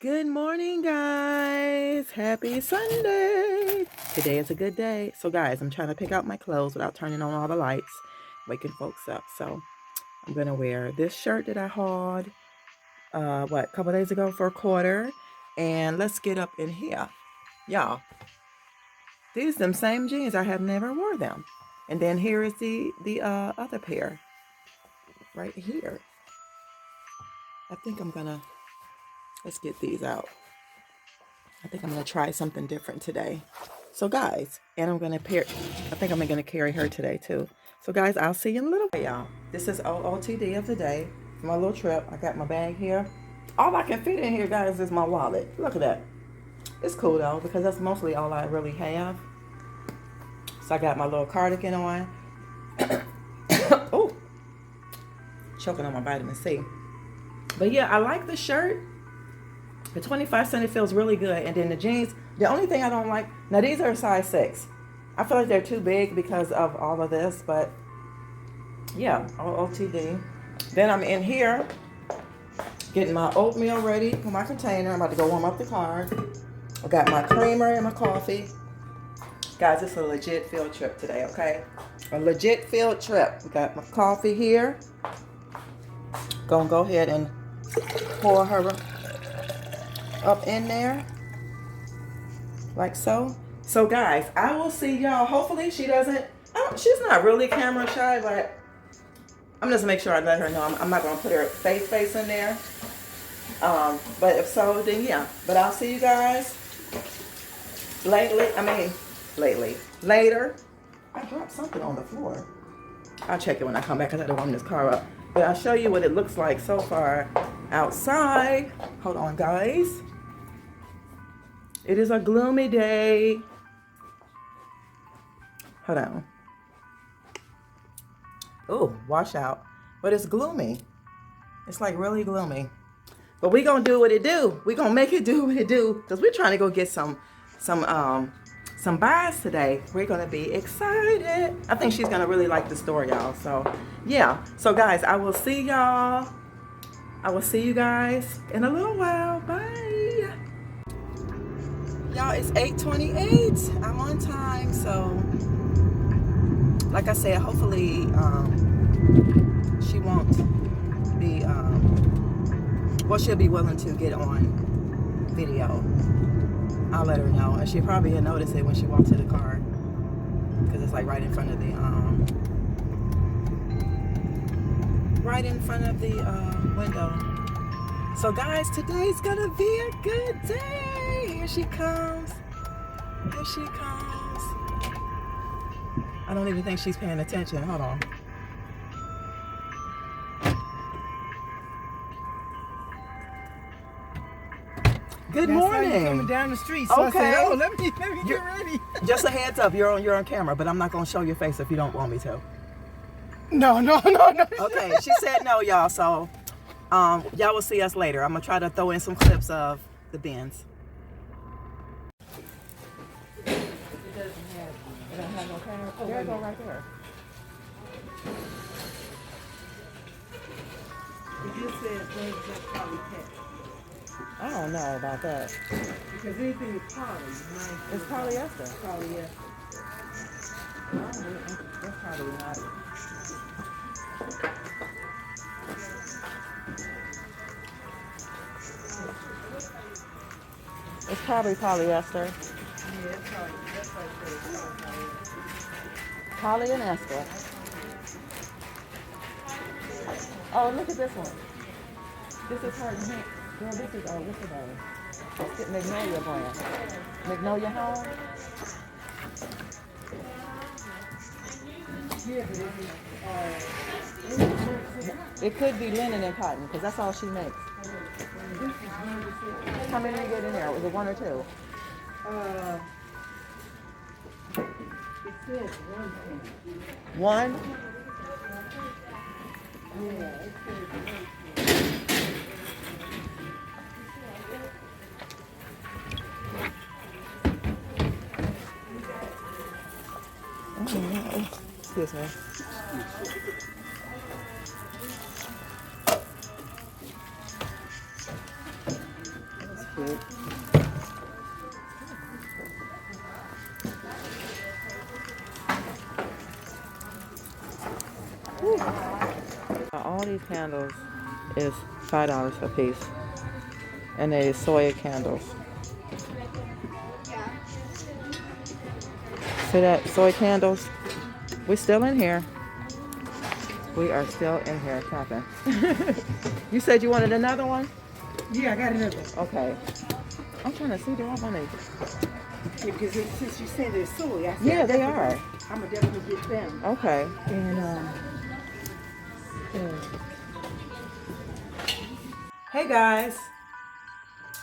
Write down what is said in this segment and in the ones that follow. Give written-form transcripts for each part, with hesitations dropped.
Good morning, guys. Happy Sunday. Today is a good day. So, guys, I'm trying to pick out my clothes without turning on all the lights, waking folks up. So, I'm going to wear this shirt that I hauled, a couple days ago for a quarter. And let's get up in here. Y'all, these them same jeans. I have never wore them. And then here is the other pair right here. I think let's get these out. I think I'm going to try something different today. So guys, and I think I'm going to carry her today too. So guys, I'll see you in a little bit, y'all. This is OOTD of the day for my little trip. I got my bag here. All I can fit in here, guys, is my wallet. Look at that. It's cool though, because that's mostly all I really have. So I got my little cardigan on. Oh, choking on my vitamin C. But yeah, I like the shirt. The 25 cent, it feels really good. And then the jeans, the only thing I don't like, now these are a size 6. I feel like they're too big because of all of this, but yeah, OOTD. Then I'm in here getting my oatmeal ready for my container. I'm about to go warm up the car. I got my creamer and my coffee. Guys, it's a legit field trip today, okay? A legit field trip. We got my coffee here. Gonna go ahead and pour her up in there like so. So guys, I will see y'all. Hopefully she's not really camera shy, but I'm just make sure I let her know I'm not gonna put her face in there. But if so, then yeah. But I'll see you guys later. I dropped something on the floor. I'll check it when I come back because I don't want this car up. But I'll show you what it looks like so far outside. Hold on, guys. It is a gloomy day. Hold on. Oh, washout. But it's gloomy. It's like really gloomy. But we gonna do what it do. We gonna make it do what it do. Because we're trying to go get some buys today. We're gonna be excited. I think she's gonna really like the store, y'all. So yeah. So guys, I will see y'all. I will see you guys in a little while. Bye. Y'all, it's 8:28. I'm on time, so like I said, hopefully she won't be she'll be willing to get on video. I'll let her know, and she'll probably notice it when she walks to the car because it's like right in front of the window. So guys, today's gonna be a good day. Here she comes. Here she comes. I don't even think she's paying attention. Hold on. Good morning. I saw you coming down the street, so Okay. I said, "Oh, let me get ready." Just a heads up, you're on camera, but I'm not gonna show your face if you don't want me to. No. Okay, she said no, y'all. So, y'all will see us later. I'm gonna try to throw in some clips of the bins. It don't have no camera. Oh, there it go right there. You said things just probably can't. I don't know about that. Because anything is poly. It's polyester. Polyester. That's probably not. It's probably polyester. Yeah, it's probably, that's why I said it's Poly and ester. Oh, look at this one. This is her. Girl, this is, what's the name? It's Magnolia brand. Magnolia Home. It could be linen and cotton, because that's all she makes. How many you get in there? Was it 1 or 2? It says 1 1? Yeah, it says 1. Excuse me. cute. Whew. All these candles is $5 a piece. And they soy candles. See that? Soy candles. We're still in here. We are still in here shopping. You said you wanted another one? Yeah, I got another. Okay. I'm trying to see, do I want to? Yeah, because since you said they're soy, I said Yeah, they are. I'm gonna definitely get them. Okay. And Hey guys.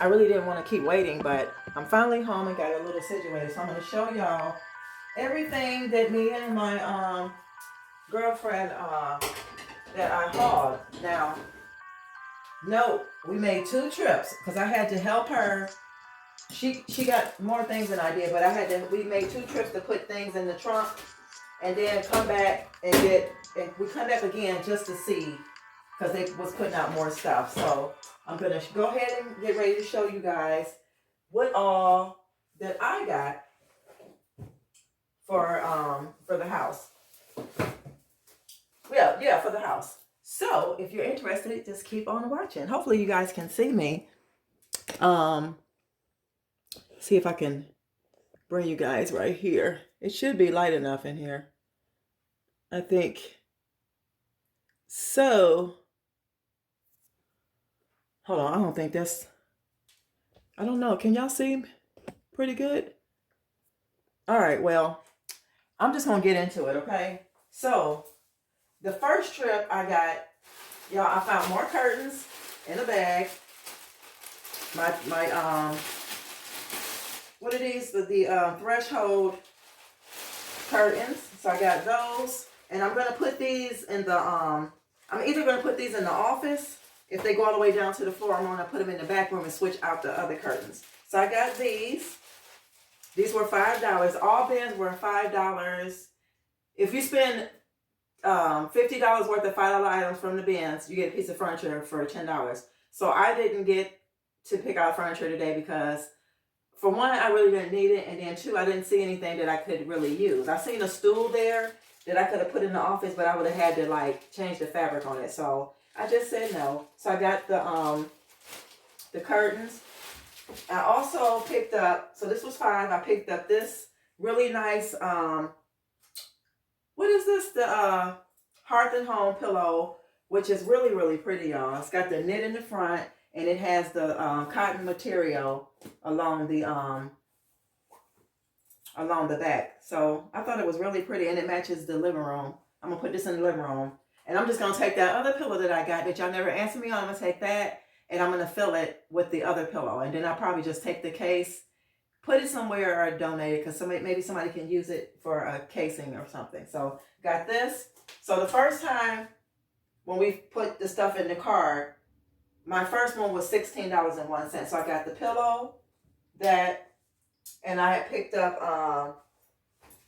I really didn't want to keep waiting, but I'm finally home and got a little situated. So I'm going to show y'all everything that me and my girlfriend that I hauled. Now, no, we made 2 trips because I had to help her. She got more things than I did, but we made 2 trips to put things in the trunk and then come back and we come back again just to see, because they was putting out more stuff. So I'm going to go ahead and get ready to show you guys what all that I got for the house. Yeah, for the house. So if you're interested, just keep on watching. Hopefully you guys can see me. See if I can bring you guys right here. It should be light enough in here, I think. So, hold on. I don't think that's, I don't know. Can y'all see pretty good? All right, well, I'm just going to get into it, okay? So, the first trip I got, y'all, I found more curtains in a bag. My what are these? The threshold curtains. So I got those. And I'm going to put these in the, I'm either going to put these in the office. If they go all the way down to the floor, I'm going to put them in the back room and switch out the other curtains. So I got these. These were $5. All bins were $5. If you spend $50 worth of $5 items from the bins, you get a piece of furniture for $10. So I didn't get to pick out furniture today because, for one, I really didn't need it, and then 2, I didn't see anything that I could really use. I seen a stool there that I could have put in the office, but I would have had to like change the fabric on it. So I just said no. So I got the curtains. I also picked up, so this was $5. I picked up this really nice what is this? The Hearth and Home pillow, which is really, really pretty, y'all. It's got the knit in the front, and it has the cotton material along the back. So I thought it was really pretty, and it matches the living room. I'm gonna put this in the living room, and I'm just gonna take that other pillow that I got that y'all never answered me on. I'm gonna take that, and I'm gonna fill it with the other pillow, and then I'll probably just take the case, put it somewhere, or donate it, because maybe somebody can use it for a casing or something. So got this. So the first time when we put the stuff in the car, my first one was $16.01. So I got the pillow, that, and I picked up,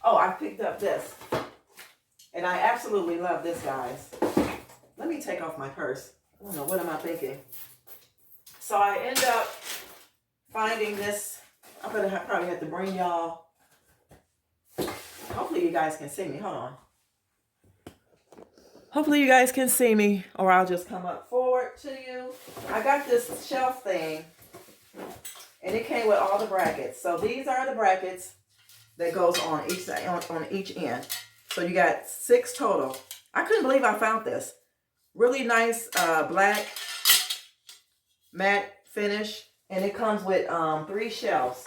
I picked up this. And I absolutely love this, guys. Let me take off my purse. I don't know, what am I thinking? So I end up finding this. I'm going to probably have to bring y'all. Hopefully you guys can see me. Hold on. Hopefully you guys can see me, or I'll just come up forward to you. I got this shelf thing, and it came with all the brackets. So these are the brackets that goes on each side, on each end. So you got 6 total. I couldn't believe I found this. Really nice black matte finish, and it comes with 3 shelves,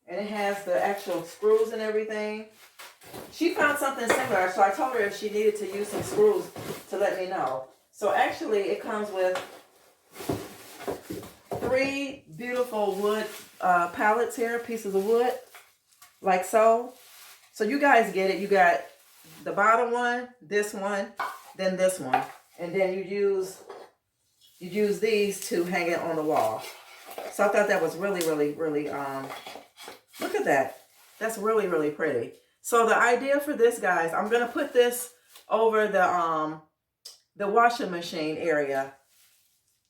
and it has the actual screws and everything. She found something similar, so I told her if she needed to use some screws to let me know. So actually it comes with 3 beautiful wood pallets here, pieces of wood, like so. So you guys get it. You got the bottom one, this one, then this one, and then you use these to hang it on the wall. So I thought that was really, really, really, look at that. That's really, really pretty. So the idea for this, guys, I'm going to put this over the washing machine area.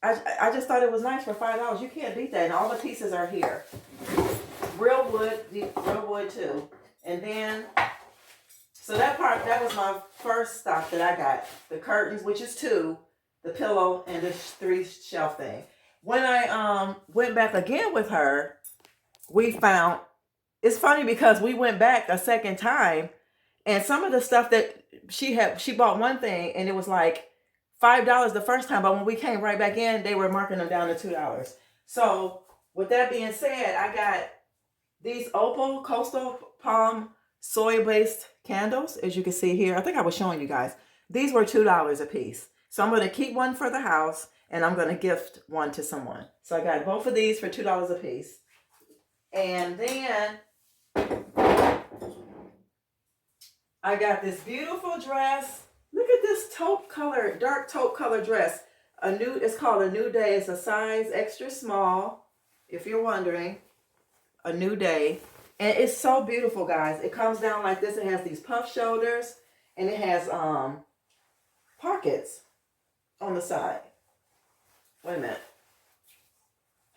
I just thought it was nice for $5. You can't beat that. And all the pieces are here. Real wood too. And then, so that was my first stock that I got. The curtains, which is 2, the pillow, and the 3 shelf thing. When I went back again with her, we found, it's funny because we went back a second time, and some of the stuff that she bought one thing and it was like $5 the first time, but when we came right back in, they were marking them down to $2. So with that being said, I got these Opal Coastal Palm soy-based candles, as you can see here. I think I was showing you guys. These were $2 a piece. So I'm going to keep one for the house, and I'm going to gift one to someone. So I got both of these for $2 a piece. And then I got this beautiful dress. Look at this taupe color, dark taupe color dress. It's called A New Day. It's a size extra small, if you're wondering. A New Day. And it's so beautiful, guys. It comes down like this. It has these puff shoulders, and it has pockets on the side. Wait a minute.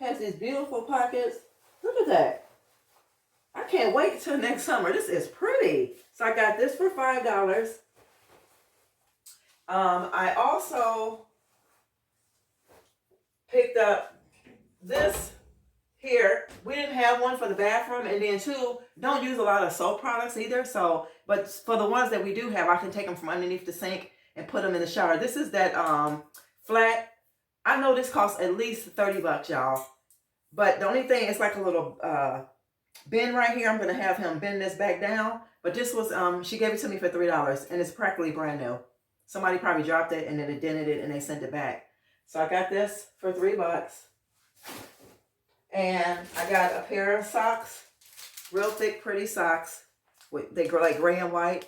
It has these beautiful pockets. Look at that. I can't wait till next summer. This is pretty. So I got this for $5. I also picked up this here. We didn't have one for the bathroom, and then 2, don't use a lot of soap products either. So, but for the ones that we do have, I can take them from underneath the sink and put them in the shower. This is that flat. I know this costs at least $30, y'all. But the only thing, it's like a little bend right here. I'm gonna have him bend this back down. But this was she gave it to me for $3, and it's practically brand new. Somebody probably dropped it and then it dented it and they sent it back. So I got this for $3. And I got a pair of socks, real thick, pretty socks. They go like gray and white,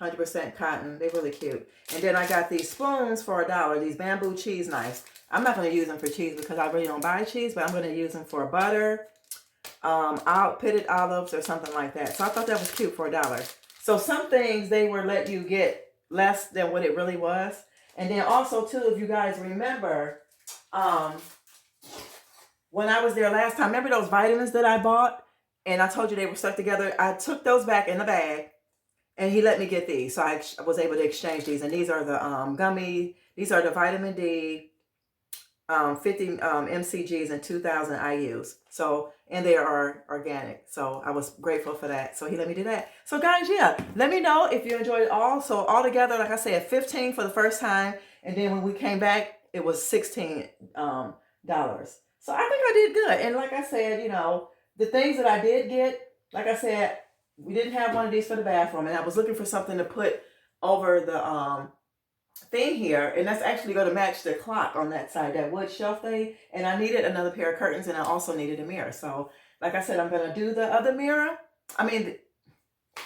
100% cotton. They're really cute. And then I got these spoons for $1, these bamboo cheese knives. I'm not going to use them for cheese because I really don't buy cheese, but I'm going to use them for butter, pitted olives or something like that. So I thought that was cute for $1. So some things they were let you get less than what it really was. And then also too, if you guys remember, when I was there last time, remember those vitamins that I bought? And I told you they were stuck together. I took those back in the bag, and he let me get these. So I was able to exchange these. And these are the these are the vitamin D, 50 mcgs and 2,000 IUs. So, and they are organic. So I was grateful for that. So he let me do that. So guys, yeah, let me know if you enjoyed it all. So all together, like I said, 15 for the first time. And then when we came back, it was $16. So I think I did good. And like I said, you know, the things that I did get, like I said, we didn't have one of these for the bathroom. And I was looking for something to put over the thing here. And that's actually going to match the clock on that side, that wood shelf thing. And I needed another pair of curtains, and I also needed a mirror. So like I said, I'm going to do the other mirror.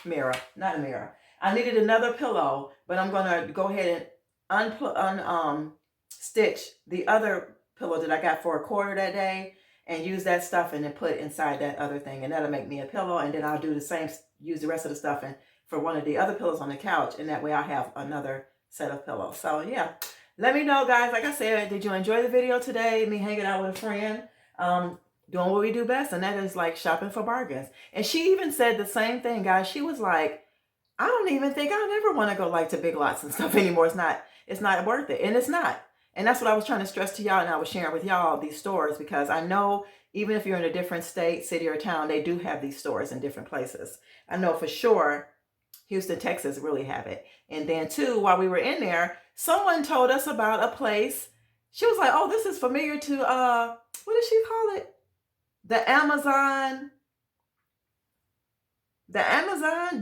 Mirror, not a mirror. I needed another pillow, but I'm going to go ahead and stitch the other pillow that I got for $1/4 that day, and use that stuffing and put inside that other thing, and that'll make me a pillow. And then I'll do the same, use the rest of the stuffing for one of the other pillows on the couch, and that way I'll have another set of pillows. So yeah, let me know, guys. Like I said, did you enjoy the video today? Me hanging out with a friend, doing what we do best, and that is like shopping for bargains. And she even said the same thing, guys. She was like, I don't even think I'll never want to go like to Big Lots and stuff anymore. It's not worth it, and it's not. And that's what I was trying to stress to y'all, and I was sharing with y'all these stores, because I know even if you're in a different state, city, or town, they do have these stores in different places. I know for sure Houston, Texas really have it. And then too, while we were in there, someone told us about a place. She was like, oh, this is familiar to, what did she call it? The Amazon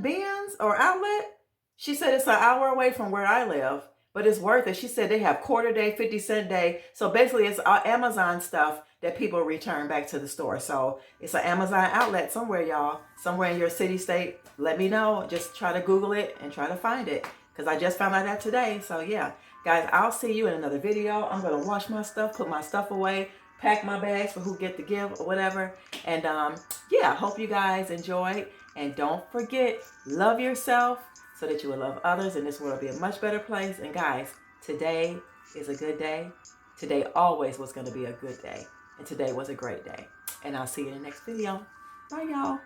bins or outlet. She said it's an hour away from where I live, but it's worth it. She said they have $1/4 day, 50-cent day. So basically it's Amazon stuff that people return back to the store. So it's an Amazon outlet somewhere, y'all. Somewhere in your city, state. Let me know. Just try to Google it and try to find it, because I just found out that today. So yeah, guys, I'll see you in another video. I'm going to wash my stuff, put my stuff away, pack my bags for who get the gift or whatever. And yeah, hope you guys enjoyed. And don't forget, love yourself so that you will love others, and this world will be a much better place. And guys, today is a good day Today always was going to be a good day. And today was a great day. And I'll see you in the next video. Bye, y'all.